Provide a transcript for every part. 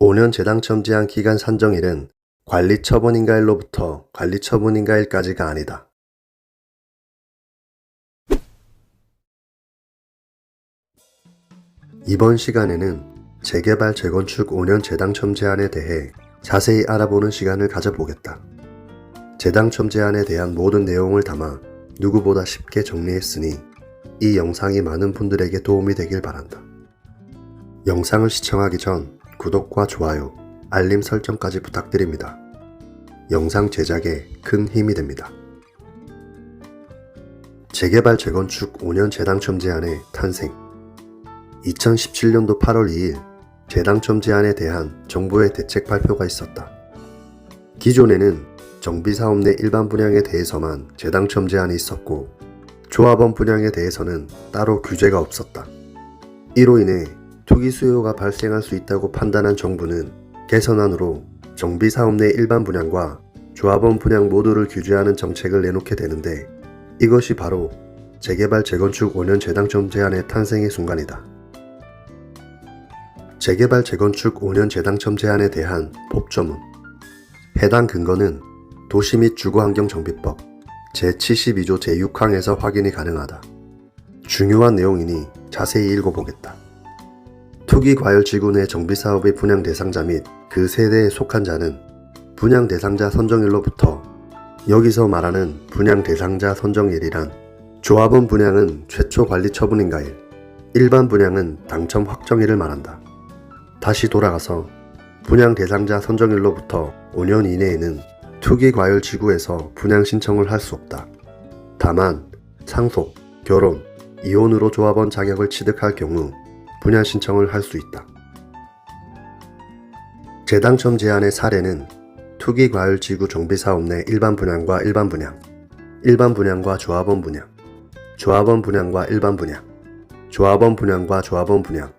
5년 재당첨 제한 기간 산정일은 관리처분인가일로부터 관리처분인가일까지가 아니다. 이번 시간에는 재개발 재건축 5년 재당첨 제한에 대해 자세히 알아보는 시간을 가져보겠다. 재당첨 제한에 대한 모든 내용을 담아 누구보다 쉽게 정리했으니 이 영상이 많은 분들에게 도움이 되길 바란다. 영상을 시청하기 전 구독과 좋아요, 알림 설정까지 부탁드립니다. 영상 제작에 큰 힘이 됩니다. 재개발 재건축 5년 재당첨 제한의 탄생. 2017년도 8월 2일 재당첨 제한에 대한 정부의 대책 발표가 있었다. 기존에는 정비사업 내 일반 분양에 대해서만 재당첨 제한이 있었고 조합원 분양에 대해서는 따로 규제가 없었다. 이로 인해 투기 수요가 발생할 수 있다고 판단한 정부는 개선안으로 정비사업 내 일반 분양과 조합원 분양 모두를 규제하는 정책을 내놓게 되는데 이것이 바로 재개발 재건축 5년 재당첨 제한의 탄생의 순간이다. 재개발 재건축 5년 재당첨 제한에 대한 법조문. 해당 근거는 도시 및 주거환경정비법 제72조 제6항에서 확인이 가능하다. 중요한 내용이니 자세히 읽어보겠다. 투기과열지구 내 정비사업의 분양 대상자 및 그 세대에 속한 자는 분양 대상자 선정일로부터, 여기서 말하는 분양 대상자 선정일이란 조합원 분양은 최초 관리 처분인가일, 일반 분양은 당첨 확정일을 말한다. 다시 돌아가서 분양 대상자 선정일로부터 5년 이내에는 투기과열지구에서 분양 신청을 할 수 없다. 다만 상속, 결혼, 이혼으로 조합원 자격을 취득할 경우 분양 신청을 할 수 있다. 재당첨 제한의 사례는 투기과열지구 정비사업 내 일반 분양과 일반 분양, 일반 분양과 조합원 분양, 조합원 분양과 일반 분양, 조합원 분양과 조합원 분양,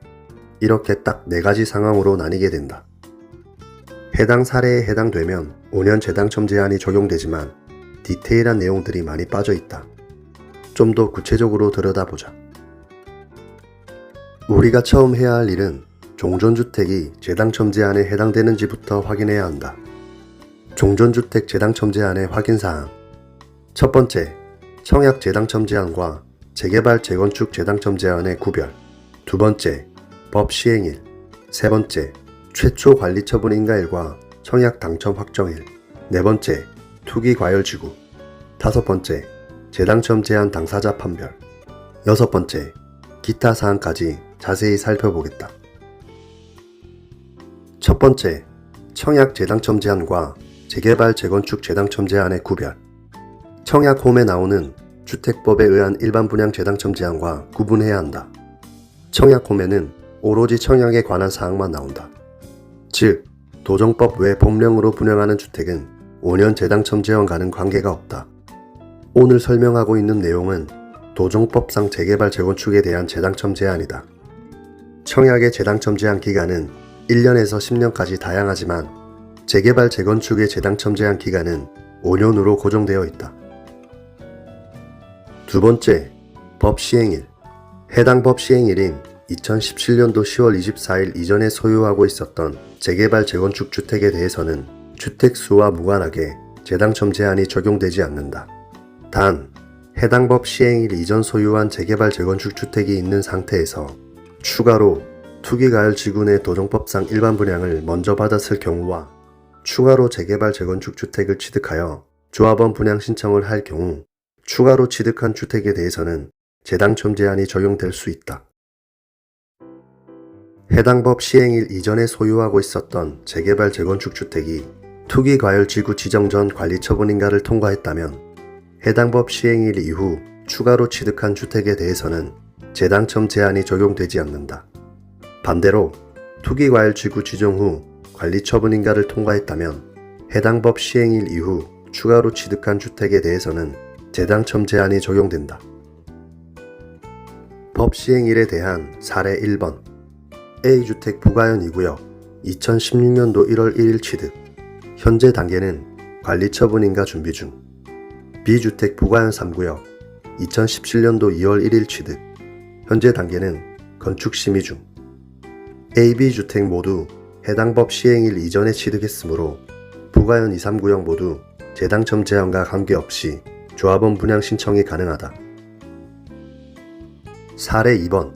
이렇게 딱 4가지 상황으로 나뉘게 된다. 해당 사례에 해당되면 5년 재당첨 제한이 적용되지만 디테일한 내용들이 많이 빠져 있다. 좀 더 구체적으로 들여다보자. 우리가 처음 해야 할 일은 종전주택이 재당첨 제한에 해당되는지부터 확인해야 한다. 종전주택 재당첨 제한의 확인사항. 첫 번째, 청약 재당첨 제한과 재개발 재건축 재당첨 제한의 구별. 두 번째, 법 시행일. 세 번째, 최초 관리 처분 인가일과 청약 당첨 확정일. 네 번째, 투기 과열지구. 다섯 번째, 재당첨 제한 당사자 판별. 여섯 번째, 기타 사항까지 자세히 살펴보겠다. 첫 번째, 청약 재당첨 제한과 재개발 재건축 재당첨 제한의 구별. 청약홈에 나오는 주택법에 의한 일반 분양 재당첨 제한과 구분해야 한다. 청약홈에는 오로지 청약에 관한 사항만 나온다. 즉, 도정법 외 법령으로 분양하는 주택은 5년 재당첨 제한과는 관계가 없다. 오늘 설명하고 있는 내용은 도정법상 재개발 재건축에 대한 재당첨 제한이다. 청약의 재당첨 제한 기간은 1년에서 10년까지 다양하지만 재개발 재건축의 재당첨 제한 기간은 5년으로 고정되어 있다. 두 번째, 법 시행일. 해당 법 시행일인 2017년도 10월 24일 이전에 소유하고 있었던 재개발 재건축 주택에 대해서는 주택수와 무관하게 재당첨 제한이 적용되지 않는다. 단, 해당 법 시행일 이전 소유한 재개발 재건축 주택이 있는 상태에서 추가로 투기과열지구 내 도정법상 일반 분양을 먼저 받았을 경우와 추가로 재개발 재건축 주택을 취득하여 조합원 분양 신청을 할 경우 추가로 취득한 주택에 대해서는 재당첨 제한이 적용될 수 있다. 해당 법 시행일 이전에 소유하고 있었던 재개발 재건축 주택이 투기과열지구 지정 전 관리처분인가를 통과했다면 해당 법 시행일 이후 추가로 취득한 주택에 대해서는 재당첨 제한이 적용되지 않는다. 반대로 투기과열지구 지정 후 관리처분인가를 통과했다면 해당 법 시행일 이후 추가로 취득한 주택에 대해서는 재당첨 제한이 적용된다. 법 시행일에 대한 사례 1번. A주택 부가현 2구역 2016년도 1월 1일 취득. 현재 단계는 관리처분인가 준비 중. B주택 부가현 3구역 2017년도 2월 1일 취득. 현재 단계는 건축 심의 중. A, B 주택 모두 해당 법 시행일 이전에 취득했으므로 부가현 2, 3구역 모두 재당첨 제한과 관계없이 조합원 분양 신청이 가능하다. 사례 2번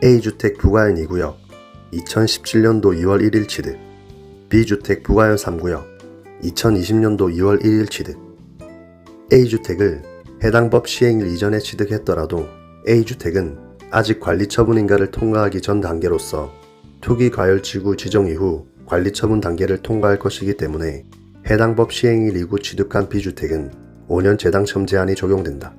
A주택 부가현 2구역 2017년도 2월 1일 취득, B주택 부가현 3구역 2020년도 2월 1일 취득. A주택을 해당 법 시행일 이전에 취득했더라도 A주택은 아직 관리처분인가를 통과하기 전 단계로서 투기과열지구 지정 이후 관리처분 단계를 통과할 것이기 때문에 해당 법 시행일 이후 취득한 B주택은 5년 재당첨 제한이 적용된다.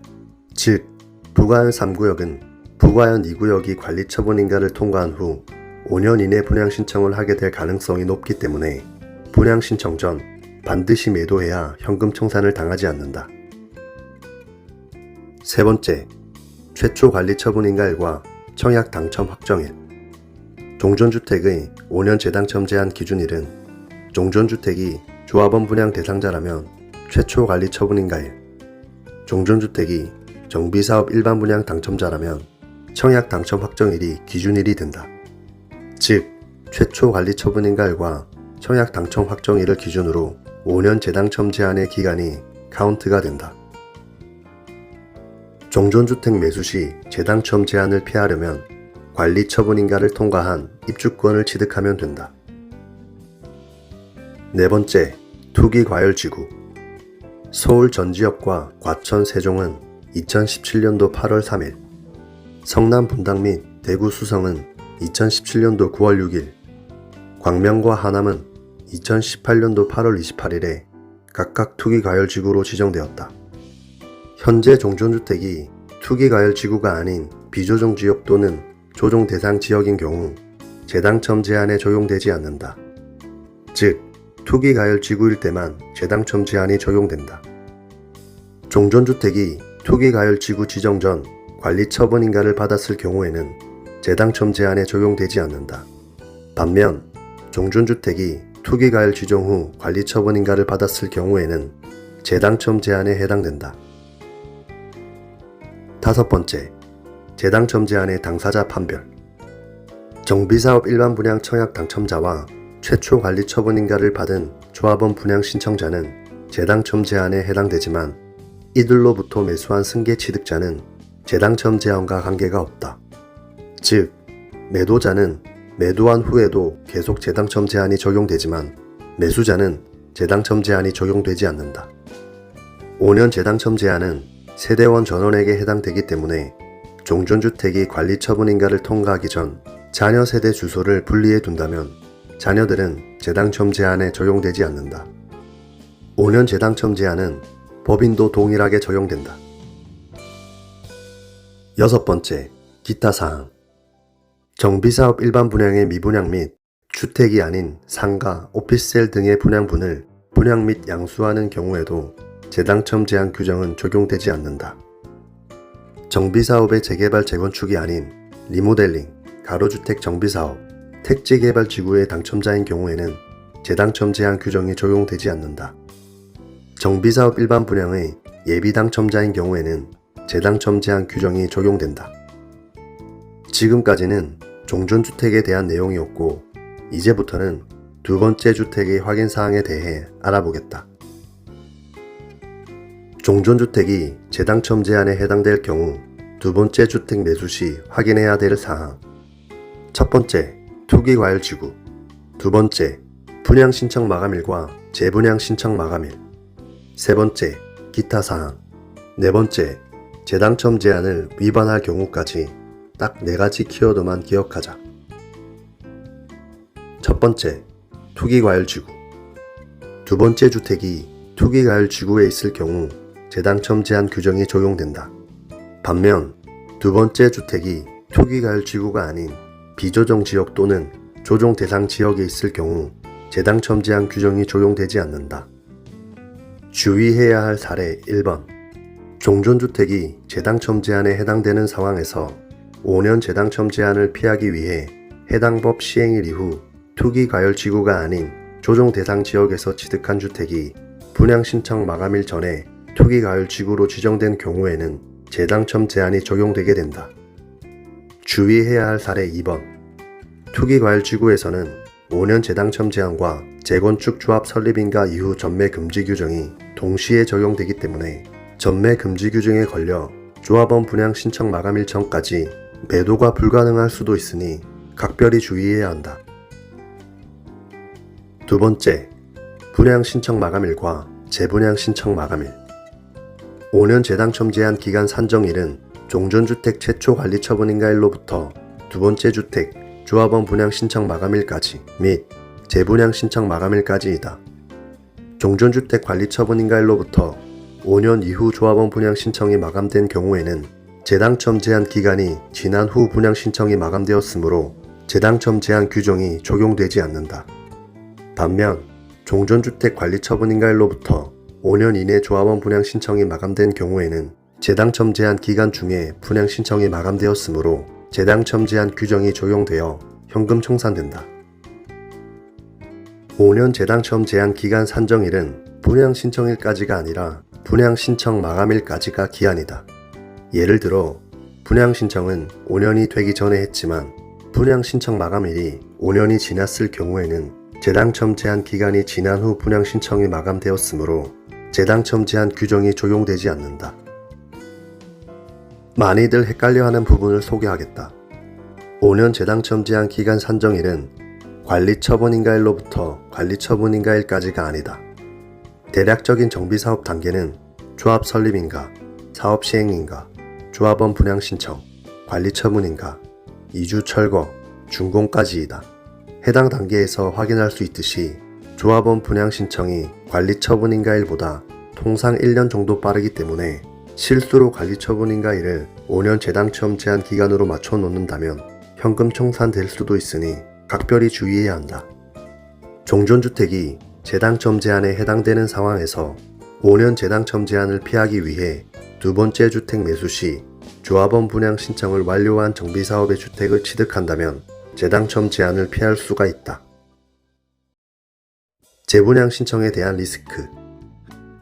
즉, 부가현 3구역은 부가현 2구역이 관리처분인가를 통과한 후 5년 이내 분양신청을 하게 될 가능성이 높기 때문에 분양신청 전 반드시 매도해야 현금 청산을 당하지 않는다. 세 번째, 최초 관리처분인가일과 청약 당첨 확정일. 종전주택의 5년 재당첨 제한 기준일은 종전주택이 조합원 분양 대상자라면 최초 관리처분인가일, 종전주택이 정비사업 일반 분양 당첨자라면 청약 당첨 확정일이 기준일이 된다. 즉, 최초 관리처분인가일과 청약 당첨 확정일을 기준으로 5년 재당첨 제한의 기간이 카운트가 된다. 종전주택 매수 시 재당첨 제한을 피하려면 관리처분인가를 통과한 입주권을 취득하면 된다. 네 번째, 투기과열지구. 서울 전지역과 과천 세종은 2017년도 8월 3일, 성남 분당 및 대구 수성은 2017년도 9월 6일, 광명과 하남은 2018년도 8월 28일에 각각 투기과열지구로 지정되었다. 현재 종전주택이 투기과열지구가 아닌 비조정지역 또는 조정대상 지역인 경우 재당첨 제한에 적용되지 않는다. 즉, 투기과열지구일 때만 재당첨 제한이 적용된다. 종전주택이 투기과열지구 지정 전 관리처분인가를 받았을 경우에는 재당첨 제한에 적용되지 않는다. 반면 종전주택이 투기과열 지정 후 관리처분인가를 받았을 경우에는 재당첨 제한에 해당된다. 다섯 번째, 재당첨 제한의 당사자 판별. 정비사업 일반 분양 청약 당첨자와 최초 관리처분인가를 받은 조합원 분양 신청자는 재당첨 제한에 해당되지만 이들로부터 매수한 승계 취득자는 재당첨 제한과 관계가 없다. 즉, 매도자는 매도한 후에도 계속 재당첨 제한이 적용되지만 매수자는 재당첨 제한이 적용되지 않는다. 5년 재당첨 제한은 세대원 전원에게 해당되기 때문에 종전주택이 관리처분인가를 통과하기 전 자녀 세대 주소를 분리해 둔다면 자녀들은 재당첨 제한에 적용되지 않는다. 5년 재당첨 제한은 법인도 동일하게 적용된다. 여섯 번째, 기타 사항. 정비사업 일반 분양의 미분양 및 주택이 아닌 상가, 오피스텔 등의 분양분을 분양 및 양수하는 경우에도 재당첨 제한 규정은 적용되지 않는다. 정비사업의 재개발 재건축이 아닌 리모델링, 가로주택 정비사업, 택지개발 지구의 당첨자인 경우에는 재당첨 제한 규정이 적용되지 않는다. 정비사업 일반 분양의 예비 당첨자인 경우에는 재당첨 제한 규정이 적용된다. 지금까지는 종전주택에 대한 내용이었고, 이제부터는 두 번째 주택의 확인사항에 대해 알아보겠다. 종전주택이 재당첨 제한에 해당될 경우 두 번째 주택 매수 시 확인해야 될 사항. 첫 번째, 투기과열지구. 두 번째, 분양신청 마감일과 재분양신청 마감일. 세 번째, 기타 사항. 네 번째, 재당첨 제한을 위반할 경우까지 딱 4가지 키워드만 기억하자. 첫 번째, 투기과열지구. 두 번째 주택이 투기과열지구에 있을 경우 재당첨 제한 규정이 적용된다. 반면 두 번째 주택이 투기과열지구가 아닌 비조정 지역 또는 조정 대상 지역에 있을 경우 재당첨 제한 규정이 적용되지 않는다. 주의해야 할 사례 1번. 종전주택이 재당첨 제한에 해당되는 상황에서 5년 재당첨 제한을 피하기 위해 해당 법 시행일 이후 투기과열지구가 아닌 조정 대상 지역에서 취득한 주택이 분양신청 마감일 전에 투기과열지구로 지정된 경우에는 재당첨 제한이 적용되게 된다. 주의해야 할 사례 2번. 투기과열지구에서는 5년 재당첨 제한과 재건축 조합 설립인가 이후 전매 금지 규정이 동시에 적용되기 때문에 전매 금지 규정에 걸려 조합원 분양 신청 마감일 전까지 매도가 불가능할 수도 있으니 각별히 주의해야 한다. 두 번째, 분양 신청 마감일과 재분양 신청 마감일. 5년 재당첨 제한 기간 산정일은 종전주택 최초 관리 처분인가일로부터 두 번째 주택 조합원 분양 신청 마감일까지 및 재분양 신청 마감일까지이다. 종전주택 관리 처분인가일로부터 5년 이후 조합원 분양 신청이 마감된 경우에는 재당첨 제한 기간이 지난 후 분양 신청이 마감되었으므로 재당첨 제한 규정이 적용되지 않는다. 반면 종전주택 관리 처분인가일로부터 5년 이내 조합원 분양 신청이 마감된 경우에는 재당첨 제한 기간 중에 분양 신청이 마감되었으므로 재당첨 제한 규정이 적용되어 현금 청산된다. 5년 재당첨 제한 기간 산정일은 분양 신청일까지가 아니라 분양 신청 마감일까지가 기한이다. 예를 들어 분양 신청은 5년이 되기 전에 했지만 분양 신청 마감일이 5년이 지났을 경우에는 재당첨 제한 기간이 지난 후 분양 신청이 마감되었으므로 재당첨 제한 규정이 적용되지 않는다. 많이들 헷갈려하는 부분을 소개하겠다. 5년 재당첨 제한 기간 산정일은 관리처분인가일로부터 관리처분인가일까지가 아니다. 대략적인 정비사업 단계는 조합 설립인가, 사업 시행인가, 조합원 분양 신청, 관리처분인가, 이주 철거, 준공까지이다. 해당 단계에서 확인할 수 있듯이 조합원 분양 신청이 관리처분인가일보다 통상 1년 정도 빠르기 때문에 실수로 관리처분인가일을 5년 재당첨 제한 기간으로 맞춰 놓는다면 현금 청산될 수도 있으니 각별히 주의해야 한다. 종전주택이 재당첨 제한에 해당되는 상황에서 5년 재당첨 제한을 피하기 위해 두 번째 주택 매수 시 조합원 분양 신청을 완료한 정비사업의 주택을 취득한다면 재당첨 제한을 피할 수가 있다. 재분양 신청에 대한 리스크.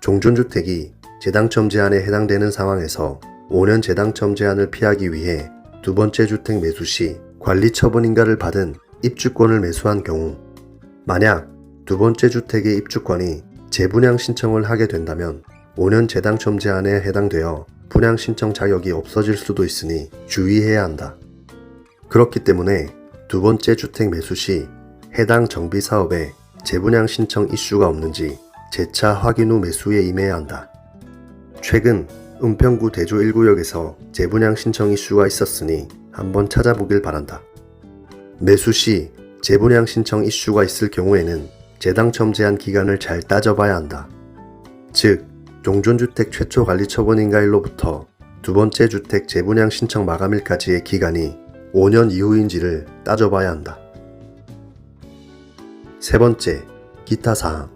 종전주택이 재당첨 제한에 해당되는 상황에서 5년 재당첨 제한을 피하기 위해 두 번째 주택 매수 시 관리처분인가를 받은 입주권을 매수한 경우, 만약 두 번째 주택의 입주권이 재분양 신청을 하게 된다면 5년 재당첨 제한에 해당되어 분양 신청 자격이 없어질 수도 있으니 주의해야 한다. 그렇기 때문에 두 번째 주택 매수 시 해당 정비사업에 재분양 신청 이슈가 없는지 재차 확인 후 매수에 임해야 한다. 최근 은평구 대조 1구역에서 재분양 신청 이슈가 있었으니 한번 찾아보길 바란다. 매수 시 재분양 신청 이슈가 있을 경우에는 재당첨 제한 기간을 잘 따져봐야 한다. 즉, 종전주택 최초 관리 처분인가일로부터 두 번째 주택 재분양 신청 마감일까지의 기간이 5년 이후인지를 따져봐야 한다. 세 번째, 기타 사항.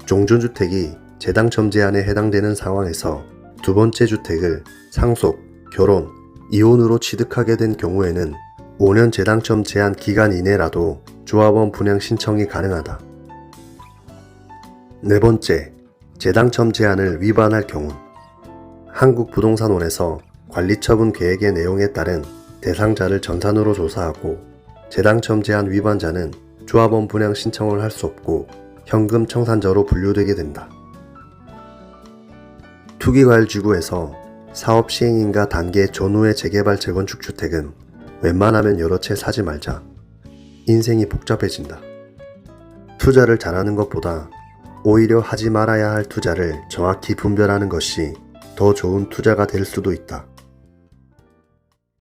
종전주택이 재당첨 제한에 해당되는 상황에서 두 번째 주택을 상속, 결혼, 이혼으로 취득하게 된 경우에는 5년 재당첨 제한 기간 이내라도 조합원 분양 신청이 가능하다. 네 번째, 재당첨 제한을 위반할 경우. 한국부동산원에서 관리처분 계획의 내용에 따른 대상자를 전산으로 조사하고 재당첨 제한 위반자는 조합원 분양 신청을 할 수 없고 현금 청산자로 분류되게 된다. 투기과열지구에서 사업 시행인가 단계 전후의 재개발 재건축 주택은 웬만하면 여러 채 사지 말자. 인생이 복잡해진다. 투자를 잘하는 것보다 오히려 하지 말아야 할 투자를 정확히 분별하는 것이 더 좋은 투자가 될 수도 있다.